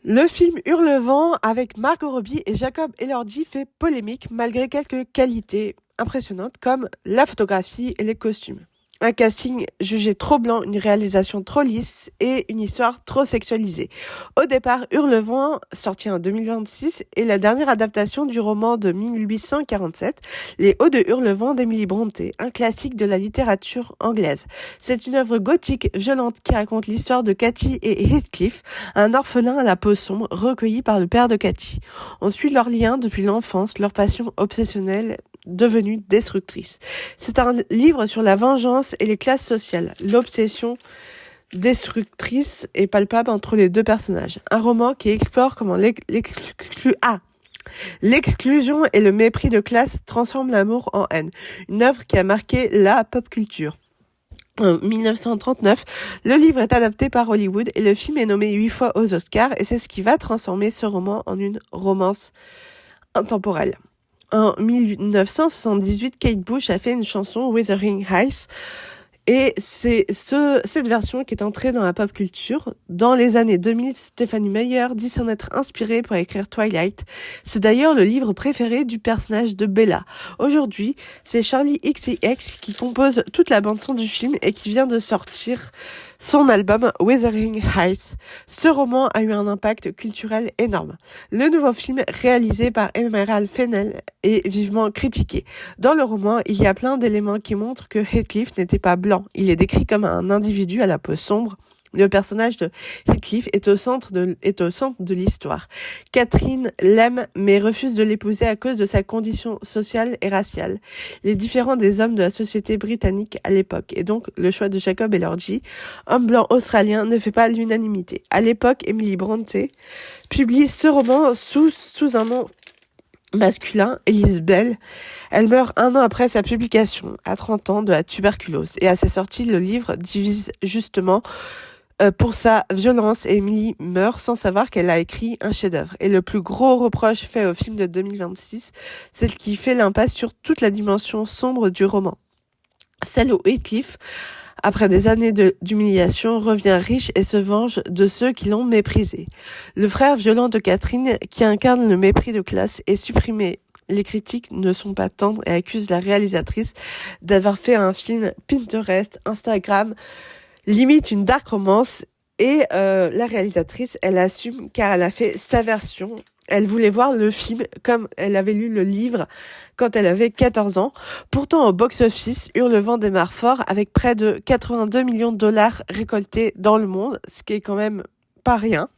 Le film Hurlevent avec Margot Robbie et Jacob Elordi fait polémique malgré quelques qualités impressionnantes comme la photographie et les costumes. Un casting jugé trop blanc, une réalisation trop lisse et une histoire trop sexualisée. Au départ, Hurlevent, sorti en 2026, est la dernière adaptation du roman de 1847, Les Hauts de Hurlevent d'Emily Brontë, un classique de la littérature anglaise. C'est une œuvre gothique violente qui raconte l'histoire de Cathy et Heathcliff, un orphelin à la peau sombre recueilli par le père de Cathy. On suit leur lien depuis l'enfance, leur passion obsessionnelle devenue destructrice. C'est un livre sur la vengeance et les classes sociales. L'obsession destructrice est palpable entre les deux personnages. Un roman qui explore comment l'exclusion et le mépris de classe transforment l'amour en haine. Une œuvre qui a marqué la pop culture. En 1939, le livre est adapté par Hollywood et le film est nommé 8 fois aux Oscars et c'est ce qui va transformer ce roman en une romance intemporelle. En 1978, Kate Bush a fait une chanson Wuthering Heights et c'est cette version qui est entrée dans la pop culture. Dans les années 2000, Stephenie Meyer dit s'en être inspirée pour écrire Twilight. C'est d'ailleurs le livre préféré du personnage de Bella. Aujourd'hui, c'est Charli XCX qui compose toute la bande-son du film et qui vient de sortir son album Wuthering Heights. Ce roman a eu un impact culturel énorme. Le nouveau film, réalisé par Emerald Fennell, est vivement critiqué. Dans le roman, il y a plein d'éléments qui montrent que Heathcliff n'était pas blanc. Il est décrit comme un individu à la peau sombre. Le personnage de Heathcliff est au centre de l'histoire. Catherine l'aime mais refuse de l'épouser à cause de sa condition sociale et raciale. Les différents des hommes de la société britannique à l'époque. Et donc, le choix de Jacob Elordi, homme blanc australien, ne fait pas l'unanimité. À l'époque, Emily Brontë publie ce roman sous un nom masculin, Elise Bell. Elle meurt un an après sa publication, à 30 ans, de la tuberculose. Et à sa sortie, le livre divise justement pour sa violence, et Emily meurt sans savoir qu'elle a écrit un chef-d'œuvre. Et le plus gros reproche fait au film de 2026, c'est qu'il fait l'impasse sur toute la dimension sombre du roman. Celle où Heathcliff, après des années d'humiliation, revient riche et se venge de ceux qui l'ont méprisé. Le frère violent de Catherine, qui incarne le mépris de classe, est supprimé. Les critiques ne sont pas tendres et accusent la réalisatrice d'avoir fait un film Pinterest, Instagram, limite une dark romance, et la réalisatrice, elle assume car elle a fait sa version. Elle voulait voir le film comme elle avait lu le livre quand elle avait 14 ans. Pourtant, au box-office, Hurlevent démarre fort avec près de 82 millions de dollars récoltés dans le monde, ce qui est quand même pas rien.